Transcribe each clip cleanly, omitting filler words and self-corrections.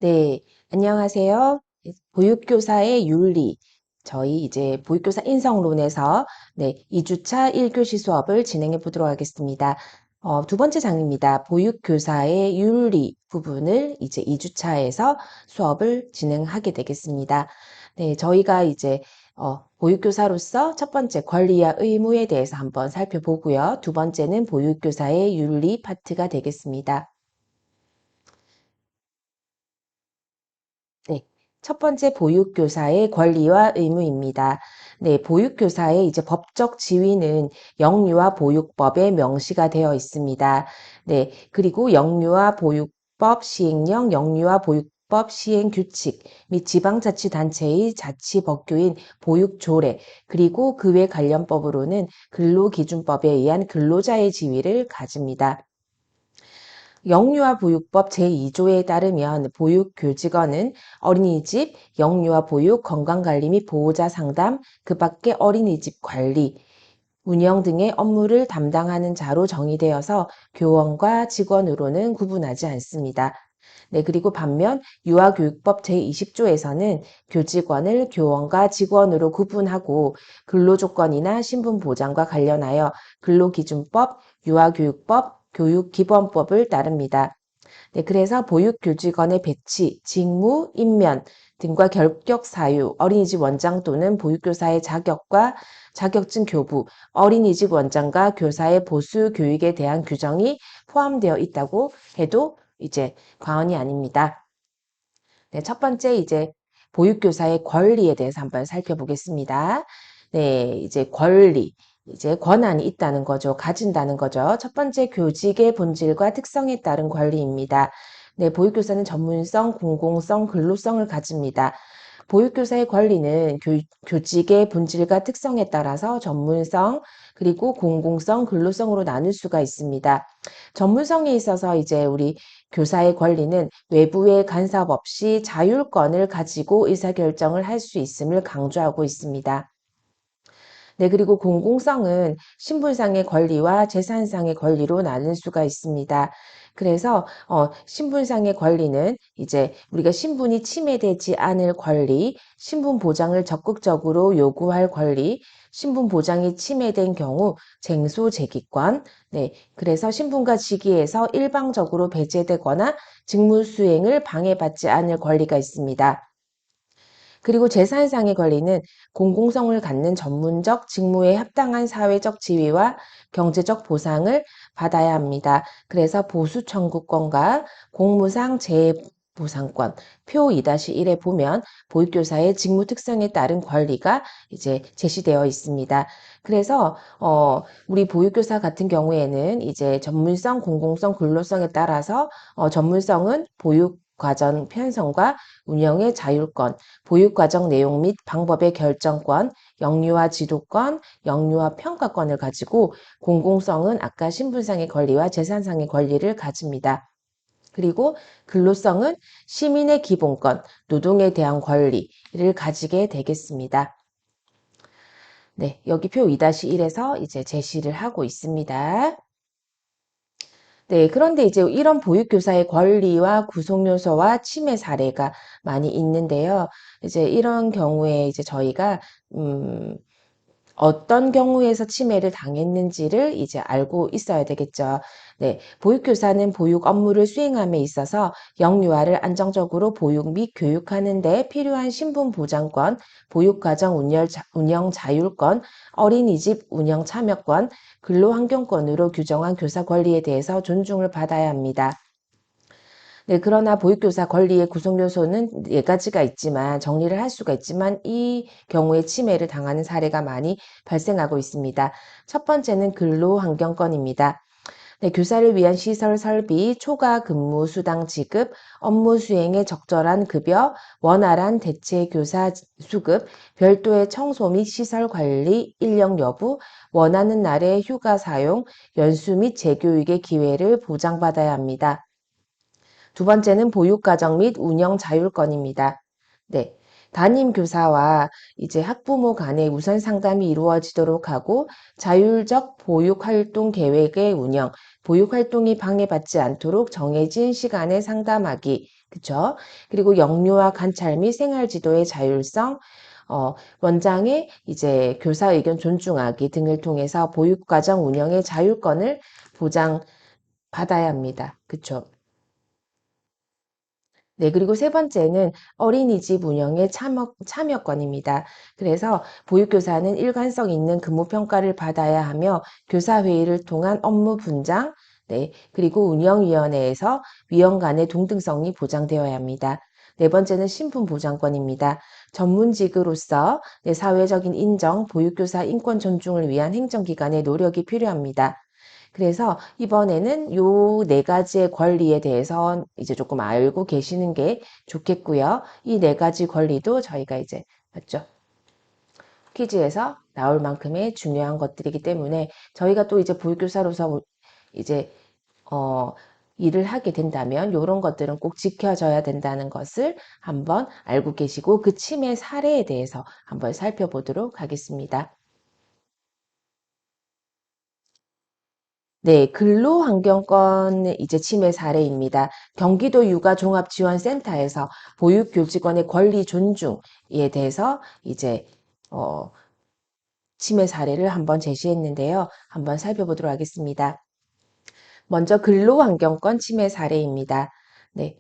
네, 안녕하세요. 보육교사의 윤리. 저희 이제 보육교사 인성론에서 2주차 1교시 수업을 진행해 보도록 하겠습니다. 두 번째 장입니다. 보육교사의 윤리 부분을 이제 2주차에서 수업을 진행하게 되겠습니다. 네, 저희가 이제 보육교사로서 첫 번째 권리와 의무에 대해서 한번 살펴보고요. 두 번째는 보육교사의 윤리 파트가 되겠습니다. 네. 첫 번째 보육교사의 권리와 의무입니다. 네, 보육교사의 이제 법적 지위는 영유아 보육법에 명시가 되어 있습니다. 네, 그리고 영유아 보육법 시행령, 영유아 보육법 시행 규칙 및 지방자치단체의 자치법규인 보육조례, 그리고 그 외 관련법으로는 근로기준법에 의한 근로자의 지위를 가집니다. 영유아 보육법 제2조에 따르면 보육교직원은 어린이집, 영유아 보육, 건강관리 및 보호자 상담, 그 밖에 어린이집 관리, 운영 등의 업무를 담당하는 자로 정의되어서 교원과 직원으로는 구분하지 않습니다. 네, 그리고 반면 유아교육법 제20조에서는 교직원을 교원과 직원으로 구분하고 근로조건이나 신분보장과 관련하여 근로기준법, 유아교육법, 교육기본법을 따릅니다. 네, 그래서 보육교직원의 배치, 직무, 임면 등과 결격 사유, 어린이집 원장 또는 보육교사의 자격과 자격증 교부, 어린이집 원장과 교사의 보수 교육에 대한 규정이 포함되어 있다고 해도 이제 과언이 아닙니다. 네, 첫 번째 이제 보육교사의 권리에 대해서 한번 살펴보겠습니다. 네, 이제 권리, 이제 권한이 있다는 거죠. 가진다는 거죠. 첫 번째 교직의 본질과 특성에 따른 권리입니다. 네, 보육교사는 전문성, 공공성, 근로성을 가집니다. 보육교사의 권리는 교직의 본질과 특성에 따라서 전문성, 그리고 공공성, 근로성으로 나눌 수가 있습니다. 전문성에 있어서 이제 우리 교사의 권리는 외부의 간섭 없이 자율권을 가지고 의사결정을 할 수 있음을 강조하고 있습니다. 네, 그리고 공공성은 신분상의 권리와 재산상의 권리로 나눌 수가 있습니다. 그래서 신분상의 권리는 이제 우리가 신분이 침해되지 않을 권리, 신분 보장을 적극적으로 요구할 권리, 신분 보장이 침해된 경우 쟁소제기권, 네, 그래서 신분과 직위에서 일방적으로 배제되거나 직무 수행을 방해받지 않을 권리가 있습니다. 그리고 재산상의 권리는 공공성을 갖는 전문적 직무에 합당한 사회적 지위와 경제적 보상을 받아야 합니다. 그래서 보수 청구권과 공무상 재보상권 표 2-1에 보면 보육교사의 직무 특성에 따른 권리가 이제 제시되어 있습니다. 그래서 우리 보육교사 같은 경우에는 이제 전문성, 공공성, 근로성에 따라서 전문성은 보육 과정 편성과 운영의 자율권, 보육과정 내용 및 방법의 결정권, 영유아 지도권, 영유아 평가권을 가지고 공공성은 아까 신분상의 권리와 재산상의 권리를 가집니다. 그리고 근로성은 시민의 기본권, 노동에 대한 권리를 가지게 되겠습니다. 네, 여기 표 2-1에서 이제 제시를 하고 있습니다. 네, 그런데 이제 이런 보육교사의 권리와 구속 요소와 침해 사례가 많이 있는데요. 이제 이런 경우에 이제 저희가 어떤 경우에서 침해를 당했는지를 이제 알고 있어야 되겠죠. 네, 보육교사는 보육 업무를 수행함에 있어서 영유아를 안정적으로 보육 및 교육하는 데 필요한 신분 보장권, 보육과정 운영 자율권, 어린이집 운영 참여권, 근로환경권으로 규정한 교사 권리에 대해서 존중을 받아야 합니다. 네, 그러나 보육교사 권리의 구성 요소는 네 가지가 있지만 정리를 할 수가 있지만 이 경우에 침해를 당하는 사례가 많이 발생하고 있습니다. 첫 번째는 근로환경권입니다. 네, 교사를 위한 시설 설비, 초과 근무 수당 지급, 업무 수행에 적절한 급여, 원활한 대체 교사 수급, 별도의 청소 및 시설 관리, 인력 여부, 원하는 날의 휴가 사용, 연수 및 재교육의 기회를 보장받아야 합니다. 두 번째는 보육가정 및 운영 자율권입니다. 네. 담임 교사와 이제 학부모 간의 우선 상담이 이루어지도록 하고 자율적 보육 활동 계획의 운영, 보육 활동이 방해받지 않도록 정해진 시간에 상담하기 그쵸? 그리고 영유아 관찰 및 생활 지도의 자율성, 원장의 이제 교사 의견 존중하기 등을 통해서 보육과정 운영의 자율권을 보장받아야 합니다. 그쵸? 네, 그리고 세 번째는 어린이집 운영의 참여권입니다. 그래서 보육교사는 일관성 있는 근무 평가를 받아야 하며 교사회의를 통한 업무 분장, 네, 그리고 운영위원회에서 위원 간의 동등성이 보장되어야 합니다. 네 번째는 신분보장권입니다. 전문직으로서 사회적인 인정, 보육교사 인권 존중을 위한 행정기관의 노력이 필요합니다. 그래서 이번에는 요 네 가지의 권리에 대해서 이제 조금 알고 계시는 게 좋겠고요. 이 네 가지 권리도 저희가 이제 맞죠? 퀴즈에서 나올 만큼의 중요한 것들이기 때문에 저희가 또 이제 보육교사로서 이제 어, 일을 하게 된다면 이런 것들은 꼭 지켜져야 된다는 것을 한번 알고 계시고 그 침해 사례에 대해서 한번 살펴보도록 하겠습니다. 네, 근로환경권 이제 침해 사례입니다. 경기도 육아종합지원센터에서 보육교직원의 권리 존중에 대해서 이제 어, 침해 사례를 한번 제시했는데요. 한번 살펴보도록 하겠습니다. 먼저 근로환경권 침해 사례입니다. 네,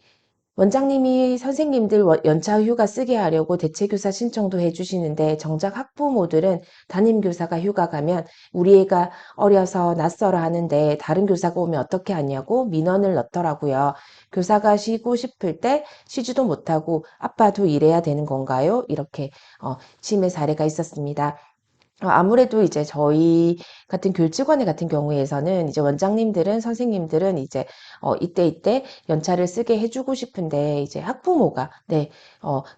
원장님이 선생님들 연차 휴가 쓰게 하려고 대체교사 신청도 해주시는데 정작 학부모들은 담임교사가 휴가 가면 우리 애가 어려서 낯설어 하는데 다른 교사가 오면 어떻게 하냐고 민원을 넣더라고요. 교사가 쉬고 싶을 때 쉬지도 못하고 아빠도 일해야 되는 건가요? 이렇게 침해 사례가 있었습니다. 아무래도 이제 저희 같은 교직원의 같은 경우에서는 이제 원장님들은 선생님들은 이제 이때 연차를 쓰게 해주고 싶은데 이제 학부모가 네,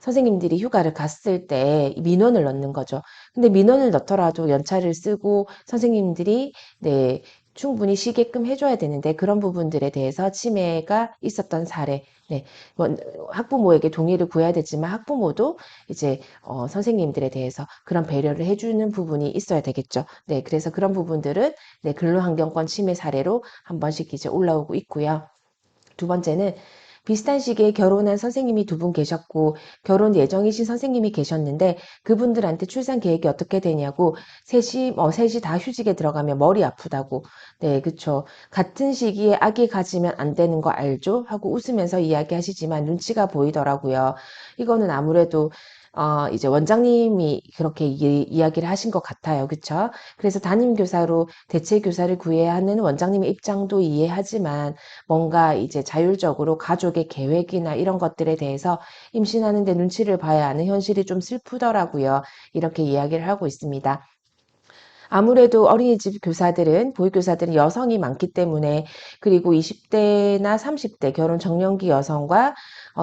선생님들이 휴가를 갔을 때 민원을 넣는 거죠. 근데 민원을 넣더라도 연차를 쓰고 선생님들이 네, 충분히 쉬게끔 해줘야 되는데 그런 부분들에 대해서 침해가 있었던 사례. 네, 학부모에게 동의를 구해야 되지만 학부모도 이제 선생님들에 대해서 그런 배려를 해주는 부분이 있어야 되겠죠. 네, 그래서 그런 부분들은 네, 근로환경권 침해 사례로 한 번씩 이제 올라오고 있고요. 두 번째는 비슷한 시기에 결혼한 선생님이 두 분 계셨고 결혼 예정이신 선생님이 계셨는데 그분들한테 출산 계획이 어떻게 되냐고 셋이 다 휴직에 들어가면 머리 아프다고. 네, 그쵸. 같은 시기에 아기 가지면 안 되는 거 알죠? 하고 웃으면서 이야기하시지만 눈치가 보이더라고요. 이거는 아무래도 이제 원장님이 그렇게 이야기를 하신 것 같아요. 그쵸? 그래서 담임교사로 대체교사를 구해야 하는 원장님의 입장도 이해하지만 뭔가 이제 자율적으로 가족의 계획이나 이런 것들에 대해서 임신하는데 눈치를 봐야 하는 현실이 좀 슬프더라고요. 이렇게 이야기를 하고 있습니다. 아무래도 어린이집 교사들은, 보육교사들은 여성이 많기 때문에, 그리고 20대나 30대 결혼 정년기 여성과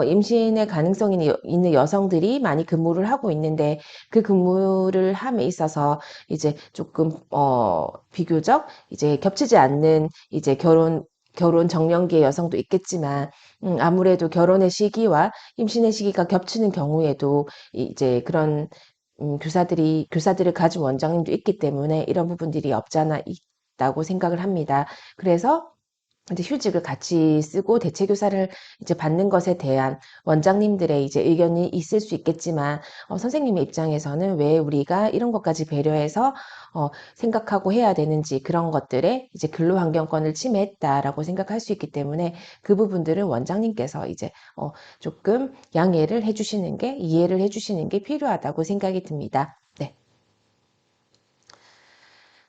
임신의 가능성이 있는 여성들이 많이 근무를 하고 있는데, 그 근무를 함에 있어서 이제 조금, 비교적 이제 겹치지 않는 이제 결혼 정년기의 여성도 있겠지만, 아무래도 결혼의 시기와 임신의 시기가 겹치는 경우에도 이제 그런 교사들을 가진 원장님도 있기 때문에 이런 부분들이 없잖아 있다고 생각을 합니다. 그래서 이제 휴직을 같이 쓰고 대체 교사를 이제 받는 것에 대한 원장님들의 이제 의견이 있을 수 있겠지만 선생님의 입장에서는 왜 우리가 이런 것까지 배려해서 생각하고 해야 되는지 그런 것들에 이제 근로환경권을 침해했다라고 생각할 수 있기 때문에 그 부분들은 원장님께서 이제 조금 양해를 해주시는 게 이해를 해주시는 게 필요하다고 생각이 듭니다. 네.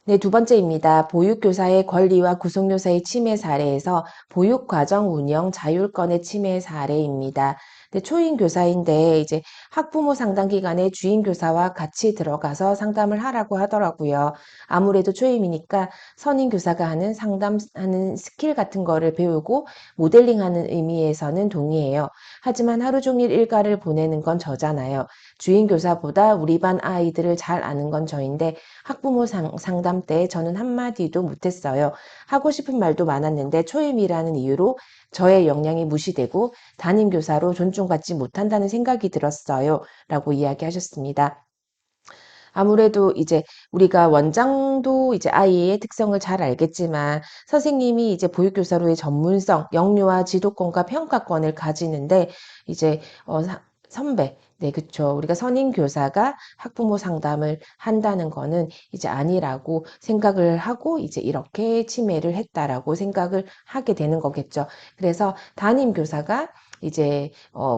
네, 두 번째입니다. 보육교사의 권리와 구속요사의 침해 사례에서 보육과정 운영 자율권의 침해 사례입니다. 네, 초임 교사인데 이제 학부모 상담 기관에 주임 교사와 같이 들어가서 상담을 하라고 하더라고요. 아무래도 초임이니까 선임 교사가 하는 상담하는 스킬 같은 거를 배우고 모델링하는 의미에서는 동의해요. 하지만 하루 종일 일과를 보내는 건 저잖아요. 주임 교사보다 우리 반 아이들을 잘 아는 건 저인데 학부모 상담 때 저는 한마디도 못했어요. 하고 싶은 말도 많았는데 초임이라는 이유로 저의 역량이 무시되고 담임교사로 존중받지 못한다는 생각이 들었어요. 라고 이야기하셨습니다. 아무래도 이제 우리가 원장도 이제 아이의 특성을 잘 알겠지만 선생님이 이제 보육교사로의 전문성, 역량과 지도권과 평가권을 가지는데 이제 선배, 네, 그쵸. 우리가 선임 교사가 학부모 상담을 한다는 거는 이제 아니라고 생각을 하고 이제 이렇게 침해를 했다라고 생각을 하게 되는 거겠죠. 그래서 담임 교사가 이제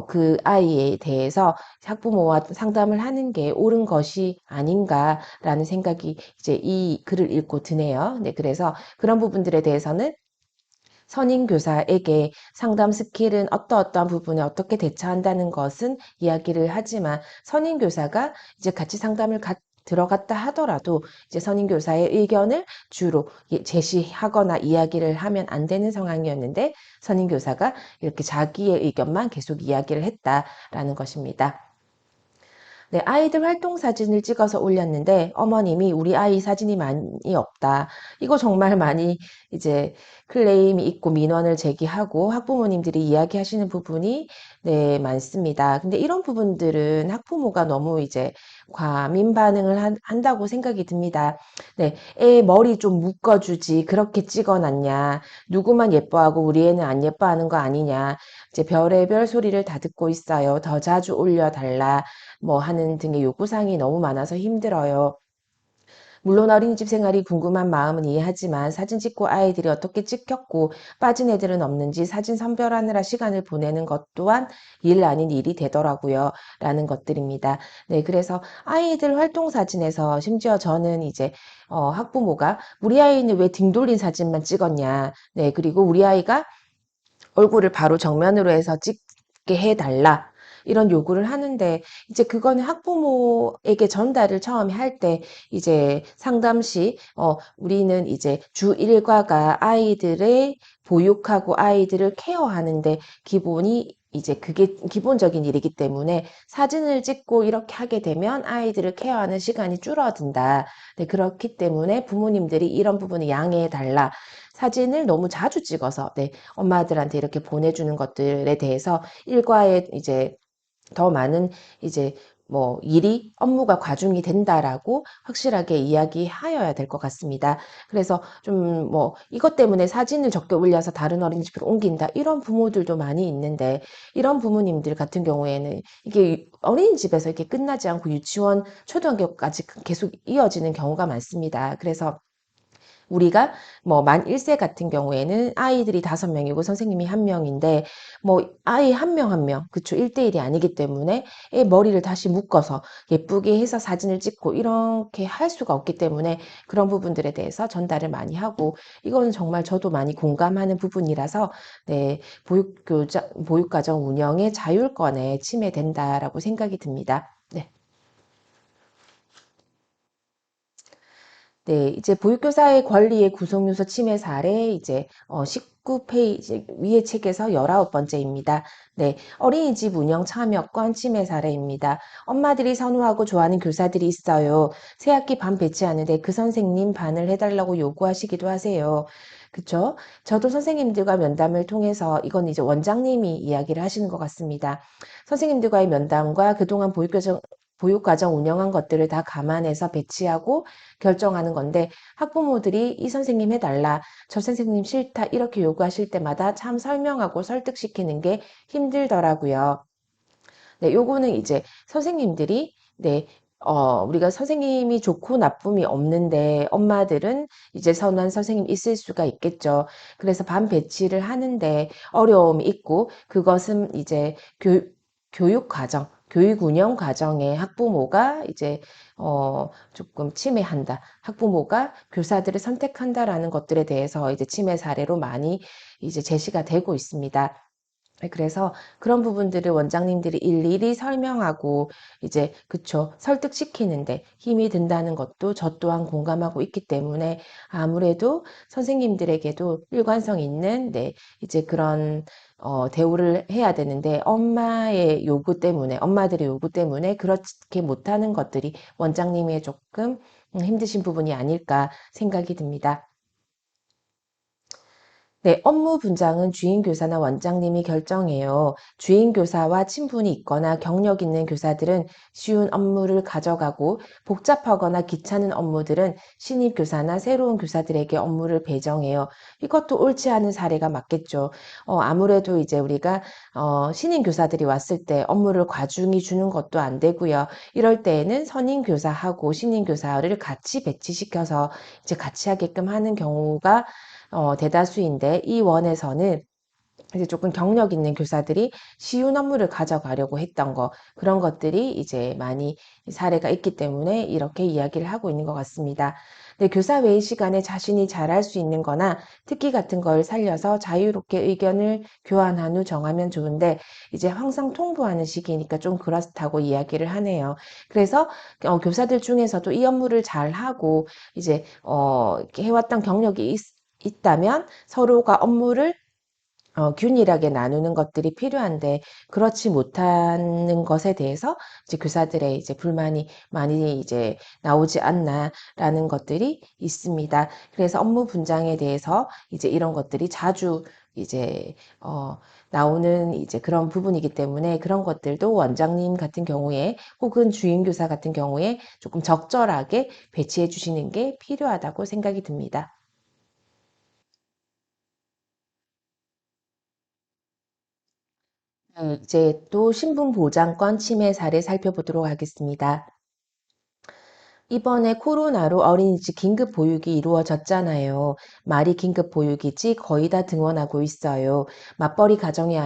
그 아이에 대해서 학부모와 상담을 하는 게 옳은 것이 아닌가라는 생각이 이제 이 글을 읽고 드네요. 네, 그래서 그런 부분들에 대해서는 선임 교사에게 상담 스킬은 어떠어떠한 부분에 어떻게 대처한다는 것은 이야기를 하지만 선임 교사가 이제 같이 상담을 들어갔다 하더라도 이제 선임 교사의 의견을 주로 제시하거나 이야기를 하면 안 되는 상황이었는데 선임 교사가 이렇게 자기의 의견만 계속 이야기를 했다라는 것입니다. 네, 아이들 활동 사진을 찍어서 올렸는데 어머님이 우리 아이 사진이 많이 없다. 이거 정말 많이 이제 클레임이 있고 민원을 제기하고 학부모님들이 이야기하시는 부분이 네, 많습니다. 근데 이런 부분들은 학부모가 너무 이제 과민 반응을 한다고 생각이 듭니다. 네, 애 머리 좀 묶어주지. 그렇게 찍어놨냐. 누구만 예뻐하고 우리 애는 안 예뻐하는 거 아니냐. 이제 별의별 소리를 다 듣고 있어요. 더 자주 올려달라. 뭐 하는 등의 요구사항이 너무 많아서 힘들어요. 물론 어린이집 생활이 궁금한 마음은 이해하지만 사진 찍고 아이들이 어떻게 찍혔고 빠진 애들은 없는지 사진 선별하느라 시간을 보내는 것 또한 일 아닌 일이 되더라고요. 라는 것들입니다. 네, 그래서 아이들 활동 사진에서 심지어 저는 이제 학부모가 우리 아이는 왜 등 돌린 사진만 찍었냐. 네, 그리고 우리 아이가 얼굴을 바로 정면으로 해서 찍게 해달라. 이런 요구를 하는데, 이제 그거는 학부모에게 전달을 처음에 할 때, 이제 상담 시, 우리는 이제 주 일과가 아이들의 보육하고 아이들을 케어하는데 기본이 이제 그게 기본적인 일이기 때문에 사진을 찍고 이렇게 하게 되면 아이들을 케어하는 시간이 줄어든다. 네, 그렇기 때문에 부모님들이 이런 부분을 양해해 달라. 사진을 너무 자주 찍어서, 네, 엄마들한테 이렇게 보내주는 것들에 대해서 일과에 이제 더 많은 이제 뭐 일이 업무가 과중이 된다라고 확실하게 이야기하여야 될 것 같습니다. 그래서 좀 뭐 이것 때문에 사진을 적게 올려서 다른 어린이집으로 옮긴다 이런 부모들도 많이 있는데 이런 부모님들 같은 경우에는 이게 어린이집에서 이렇게 끝나지 않고 유치원, 초등학교까지 계속 이어지는 경우가 많습니다. 그래서 우리가 뭐 만 1세 같은 경우에는 아이들이 5명이고 선생님이 1명인데 뭐 아이 한 명 한 명, 그쵸, 1대1이 아니기 때문에 애 머리를 다시 묶어서 예쁘게 해서 사진을 찍고 이렇게 할 수가 없기 때문에 그런 부분들에 대해서 전달을 많이 하고 이거는 정말 저도 많이 공감하는 부분이라서 네, 보육가정 운영의 자율권에 침해된다라고 생각이 듭니다. 네. 네, 이제 보육교사의 권리의 구성요소 침해 사례 이제 19페이지 위의 책에서 19번째입니다. 네, 어린이집 운영 참여권 침해 사례입니다. 엄마들이 선호하고 좋아하는 교사들이 있어요. 새 학기 반 배치하는데 그 선생님 반을 해달라고 요구하시기도 하세요. 그쵸? 저도 선생님들과 면담을 통해서 이건 이제 원장님이 이야기를 하시는 것 같습니다. 선생님들과의 면담과 그동안 보육과정 운영한 것들을 다 감안해서 배치하고 결정하는 건데 학부모들이 이 선생님 해달라, 저 선생님 싫다 이렇게 요구하실 때마다 참 설명하고 설득시키는 게 힘들더라고요. 네, 요거는 이제 선생님들이 네, 우리가 선생님이 좋고 나쁨이 없는데 엄마들은 이제 선한 선생님 있을 수가 있겠죠. 그래서 반 배치를 하는데 어려움이 있고 그것은 이제 교육 과정, 교육 운영 과정에 학부모가 이제 조금 침해한다. 학부모가 교사들을 선택한다라는 것들에 대해서 이제 침해 사례로 많이 이제 제시가 되고 있습니다. 네, 그래서 그런 부분들을 원장님들이 일일이 설명하고 이제 그쵸 설득시키는데 힘이 든다는 것도 저 또한 공감하고 있기 때문에 아무래도 선생님들에게도 일관성 있는 네 이제 그런 대우를 해야 되는데 엄마들의 요구 때문에 그렇게 못하는 것들이 원장님의 조금 힘드신 부분이 아닐까 생각이 듭니다. 네, 업무 분장은 주임 교사나 원장님이 결정해요. 주임 교사와 친분이 있거나 경력 있는 교사들은 쉬운 업무를 가져가고 복잡하거나 귀찮은 업무들은 신입 교사나 새로운 교사들에게 업무를 배정해요. 이것도 옳지 않은 사례가 맞겠죠. 아무래도 이제 우리가 신임 교사들이 왔을 때 업무를 과중히 주는 것도 안 되고요. 이럴 때에는 선임 교사하고 신임 교사를 같이 배치시켜서 이제 같이 하게끔 하는 경우가 대다수인데 이 원에서는 이제 조금 경력 있는 교사들이 쉬운 업무를 가져가려고 했던 거, 그런 것들이 이제 많이 사례가 있기 때문에 이렇게 이야기를 하고 있는 것 같습니다. 네, 교사 외의 시간에 자신이 잘할 수 있는 거나 특기 같은 걸 살려서 자유롭게 의견을 교환한 후 정하면 좋은데 이제 항상 통보하는 시기니까 좀 그렇다고 이야기를 하네요. 그래서 교사들 중에서도 이 업무를 잘 하고 이제 이렇게 해왔던 경력이 있다면 서로가 업무를 균일하게 나누는 것들이 필요한데 그렇지 못하는 것에 대해서 이제 교사들의 이제 불만이 많이 이제 나오지 않나라는 것들이 있습니다. 그래서 업무 분장에 대해서 이제 이런 것들이 자주 이제 나오는 이제 그런 부분이기 때문에 그런 것들도 원장님 같은 경우에 혹은 주임교사 같은 경우에 조금 적절하게 배치해 주시는 게 필요하다고 생각이 듭니다. 네, 이제 또 신분보장권 침해 사례 살펴보도록 하겠습니다. 이번에 코로나로 어린이집 긴급 보육이 이루어졌잖아요. 말이 긴급 보육이지 거의 다 등원하고 있어요. 맞벌이 가정이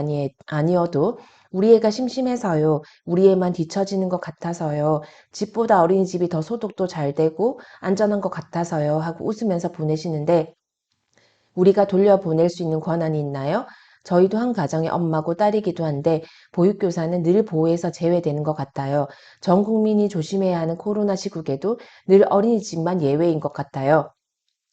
아니어도 우리 애가 심심해서요. 우리 애만 뒤처지는 것 같아서요. 집보다 어린이집이 더 소득도 잘 되고 안전한 것 같아서요. 하고 웃으면서 보내시는데 우리가 돌려보낼 수 있는 권한이 있나요? 저희도 한 가정의 엄마고 딸이기도 한데 보육교사는 늘 보호에서 제외되는 것 같아요. 전 국민이 조심해야 하는 코로나 시국에도 늘 어린이집만 예외인 것 같아요.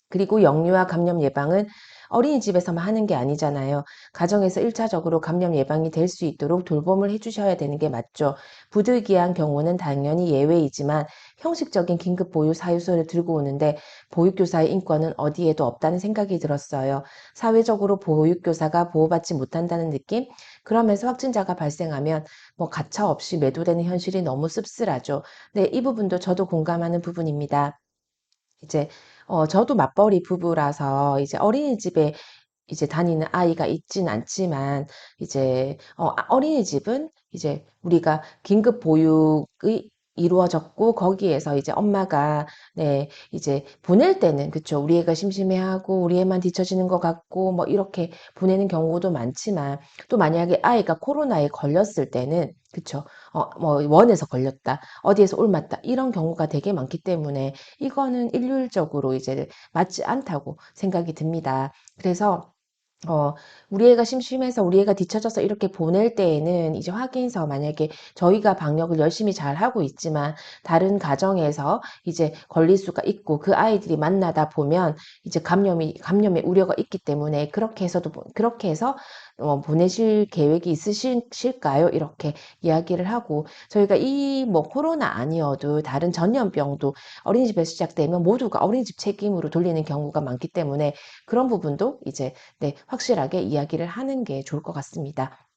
그리고 영유아 감염 예방은 어린이집에서만 하는 게 아니잖아요. 가정에서 1차적으로 감염 예방이 될 수 있도록 돌봄을 해주셔야 되는 게 맞죠. 부득이한 경우는 당연히 예외이지만 형식적인 긴급 보육 사유서를 들고 오는데 보육교사의 인권은 어디에도 없다는 생각이 들었어요. 사회적으로 보육교사가 보호받지 못한다는 느낌? 그러면서 확진자가 발생하면 뭐 가차 없이 매도되는 현실이 너무 씁쓸하죠. 네, 이 부분도 저도 공감하는 부분입니다. 이제 저도 맞벌이 부부라서 이제 어린이집에 이제 다니는 아이가 있진 않지만 이제 어린이집은 이제 우리가 긴급 보육이 이루어졌고 거기에서 이제 엄마가 네 이제 보낼 때는 그쵸 우리 애가 심심해하고 우리 애만 뒤처지는 것 같고 뭐 이렇게 보내는 경우도 많지만 또 만약에 아이가 코로나에 걸렸을 때는 그쵸 뭐 원에서 걸렸다 어디에서 옮았다 이런 경우가 되게 많기 때문에 이거는 일률적으로 이제 맞지 않다고 생각이 듭니다. 그래서 어, 우리 애가 심심해서 우리 애가 뒤처져서 이렇게 보낼 때에는 이제 확인서 만약에 저희가 방역을 열심히 잘 하고 있지만 다른 가정에서 이제 걸릴 수가 있고 그 아이들이 만나다 보면 이제 감염의 우려가 있기 때문에 그렇게 해서 보내실 계획이 있으실까요? 이렇게 이야기를 하고 저희가 이 뭐 코로나 아니어도 다른 전염병도 어린이집에서 시작되면 모두가 어린이집 책임으로 돌리는 경우가 많기 때문에 그런 부분도 이제 네, 확실하게 이야기를 하는 게 좋을 것 같습니다.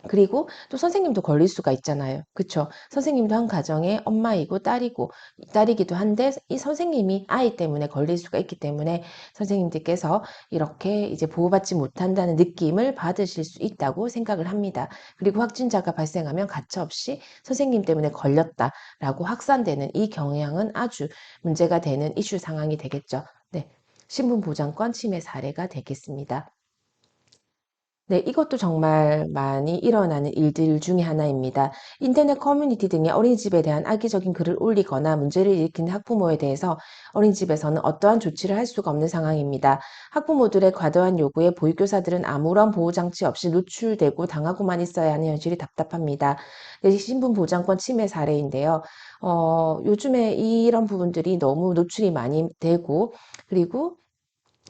그리고 또 선생님도 걸릴 수가 있잖아요. 그쵸? 선생님도 한 가정의 엄마이고 딸이기도 한데 이 선생님이 아이 때문에 걸릴 수가 있기 때문에 선생님들께서 이렇게 이제 보호받지 못한다는 느낌을 받으실 수 있다고 생각을 합니다. 그리고 확진자가 발생하면 가차없이 선생님 때문에 걸렸다라고 확산되는 이 경향은 아주 문제가 되는 이슈 상황이 되겠죠. 네. 신분보장권 침해 사례가 되겠습니다. 네, 이것도 정말 많이 일어나는 일들 중에 하나입니다. 인터넷 커뮤니티 등의 어린이집에 대한 악의적인 글을 올리거나 문제를 일으키는 학부모에 대해서 어린이집에서는 어떠한 조치를 할 수가 없는 상황입니다. 학부모들의 과도한 요구에 보육교사들은 아무런 보호장치 없이 노출되고 당하고만 있어야 하는 현실이 답답합니다. 네, 신분보장권 침해 사례인데요. 요즘에 이런 부분들이 너무 노출이 많이 되고, 그리고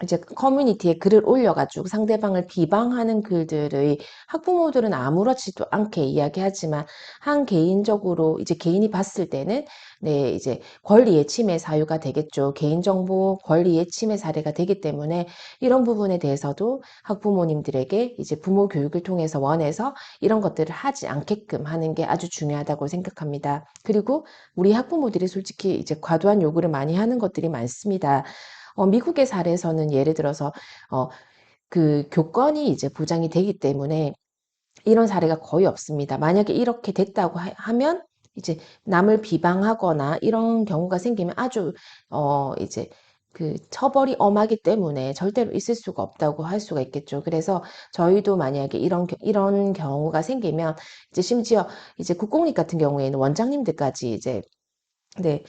이제 커뮤니티에 글을 올려가지고 상대방을 비방하는 글들의 학부모들은 아무렇지도 않게 이야기하지만 한 개인적으로 이제 개인이 봤을 때는 네, 이제 권리의 침해 사유가 되겠죠. 개인정보 권리의 침해 사례가 되기 때문에 이런 부분에 대해서도 학부모님들에게 이제 부모 교육을 통해서 원해서 이런 것들을 하지 않게끔 하는 게 아주 중요하다고 생각합니다. 그리고 우리 학부모들이 솔직히 이제 과도한 요구를 많이 하는 것들이 많습니다. 미국의 사례에서는 예를 들어서 어, 그 교권이 이제 보장이 되기 때문에 이런 사례가 거의 없습니다. 만약에 이렇게 됐다고 하면 이제 남을 비방하거나 이런 경우가 생기면 아주 이제 그 처벌이 엄하기 때문에 절대로 있을 수가 없다고 할 수가 있겠죠. 그래서 저희도 만약에 이런 경우가 생기면 이제 심지어 이제 국공립 같은 경우에는 원장님들까지 이제 네,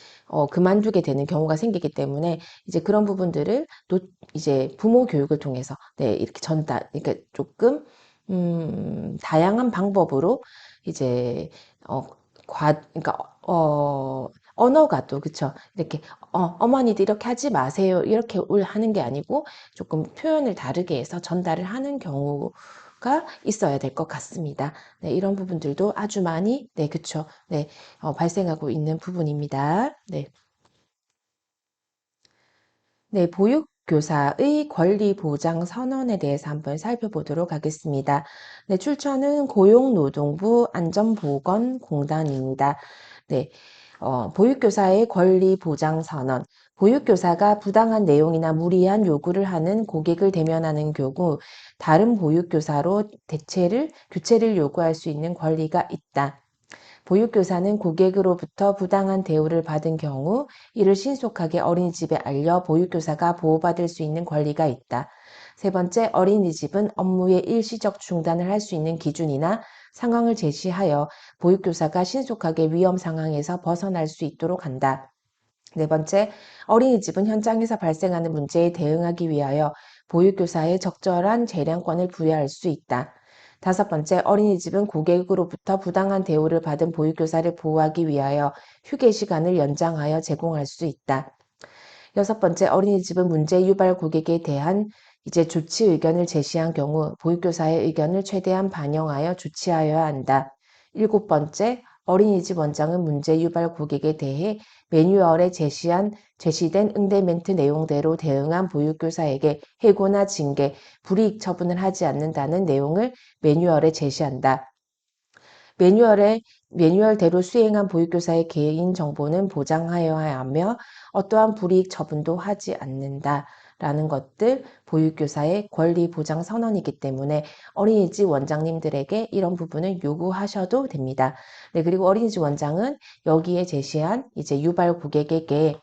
그만두게 되는 경우가 생기기 때문에 이제 그런 부분들을 이제 부모 교육을 통해서 네, 이렇게 그러니까 조금 다양한 방법으로 이제 어, 그러니까 언어가 또 그쵸 이렇게 어머니들 이렇게 하지 마세요 이렇게 하는 게 아니고 조금 표현을 다르게 해서 전달을 하는 경우가 있어야 될 것 같습니다. 네, 이런 부분들도 아주 많이 네, 그쵸 네. 발생하고 있는 부분입니다. 네. 네, 보육교사의 권리 보장 선언에 대해서 한번 살펴보도록 하겠습니다. 네, 출처는 고용노동부 안전보건공단입니다. 네, 보육교사의 권리 보장 선언. 보육교사가 부당한 내용이나 무리한 요구를 하는 고객을 대면하는 경우 다른 보육교사로 교체를 요구할 수 있는 권리가 있다. 보육교사는 고객으로부터 부당한 대우를 받은 경우 이를 신속하게 어린이집에 알려 보육교사가 보호받을 수 있는 권리가 있다. 세 번째, 어린이집은 업무의 일시적 중단을 할 수 있는 기준이나 상황을 제시하여 보육교사가 신속하게 위험 상황에서 벗어날 수 있도록 한다. 네 번째, 어린이집은 현장에서 발생하는 문제에 대응하기 위하여 보육교사의 적절한 재량권을 부여할 수 있다. 다섯 번째, 어린이집은 고객으로부터 부당한 대우를 받은 보육교사를 보호하기 위하여 휴게 시간을 연장하여 제공할 수 있다. 여섯 번째, 어린이집은 문제 유발 고객에 대한 이제 조치 의견을 제시한 경우 보육교사의 의견을 최대한 반영하여 조치하여야 한다. 일곱 번째, 어린이집 원장은 문제 유발 고객에 대해 매뉴얼에 제시된 응대 멘트 내용대로 대응한 보육교사에게 해고나 징계, 불이익 처분을 하지 않는다는 내용을 매뉴얼에 제시한다. 매뉴얼대로 수행한 보육교사의 개인 정보는 보장하여야 하며 어떠한 불이익 처분도 하지 않는다라는 것들 보육교사의 권리 보장 선언이기 때문에 어린이집 원장님들에게 이런 부분을 요구하셔도 됩니다. 네, 그리고 어린이집 원장은 여기에 제시한 이제 유발 고객에게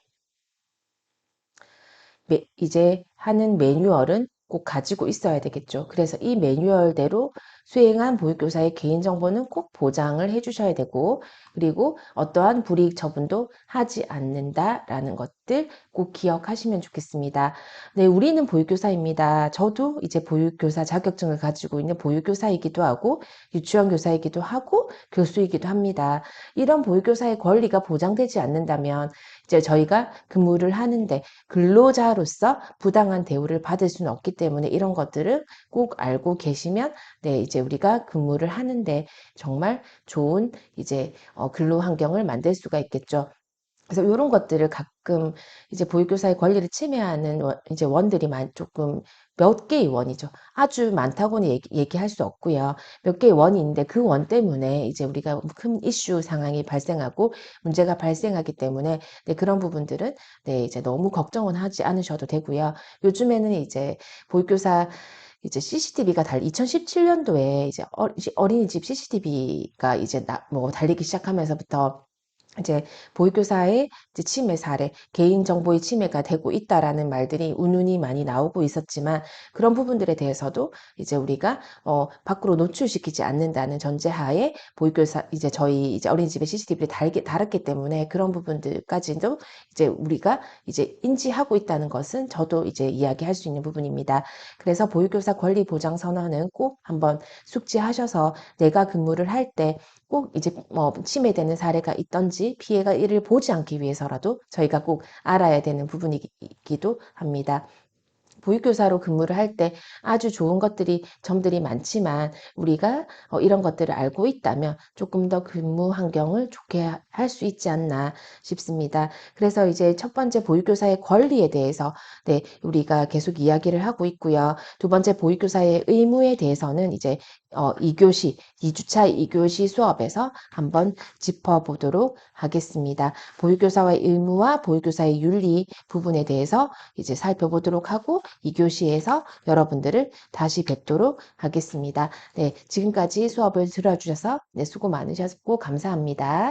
이제 하는 매뉴얼은 꼭 가지고 있어야 되겠죠. 그래서 이 매뉴얼대로 수행한 보육교사의 개인정보는 꼭 보장을 해주셔야 되고, 그리고 어떠한 불이익 처분도 하지 않는다라는 것들 꼭 기억하시면 좋겠습니다. 네, 우리는 보육교사입니다. 저도 이제 보육교사 자격증을 가지고 있는 보육교사이기도 하고, 유치원 교사이기도 하고, 교수이기도 합니다. 이런 보육교사의 권리가 보장되지 않는다면, 이제 저희가 근무를 하는데 근로자로서 부당한 대우를 받을 수는 없기 때문에 이런 것들을 꼭 알고 계시면 네, 이제 우리가 근무를 하는데 정말 좋은 이제 근로 환경을 만들 수가 있겠죠. 그래서 이런 것들을 가끔 이제 보육교사의 권리를 침해하는 이제 원들이 조금 몇 개의 원이죠. 아주 많다고는 얘기할 수 없고요. 몇 개의 원이 있는데 그 원 때문에 이제 우리가 큰 이슈 상황이 발생하고 문제가 발생하기 때문에 네, 그런 부분들은 네, 이제 너무 걱정은 하지 않으셔도 되고요. 요즘에는 이제 보육교사 이제 CCTV가 2017년도에 이제 어린이집 CCTV가 이제 뭐 달리기 시작하면서부터 이제 보육교사의 이제 침해 사례, 개인정보의 침해가 되고 있다라는 말들이 운운이 많이 나오고 있었지만 그런 부분들에 대해서도 이제 우리가 밖으로 노출시키지 않는다는 전제하에 보육교사 이제 저희 이제 어린이집에 CCTV를 달았기 때문에 그런 부분들까지도 이제 우리가 이제 인지하고 있다는 것은 저도 이제 이야기할 수 있는 부분입니다. 그래서 보육교사 권리 보장 선언은 꼭 한번 숙지하셔서 내가 근무를 할때 꼭 이제 뭐 침해되는 사례가 있던지 피해가 이를 보지 않기 위해서라도 저희가 꼭 알아야 되는 부분이기도 합니다. 보육교사로 근무를 할 때 아주 좋은 점들이 많지만 우리가 이런 것들을 알고 있다면 조금 더 근무 환경을 좋게 할 수 있지 않나 싶습니다. 그래서 이제 첫 번째 보육교사의 권리에 대해서 네, 우리가 계속 이야기를 하고 있고요. 두 번째 보육교사의 의무에 대해서는 이제 2교시, 2주차 2교시 수업에서 한번 짚어보도록 하겠습니다. 보육교사의 의무와 보육교사의 윤리 부분에 대해서 이제 살펴보도록 하고 2교시에서 여러분들을 다시 뵙도록 하겠습니다. 네, 지금까지 수업을 들어주셔서 네, 수고 많으셨고 감사합니다.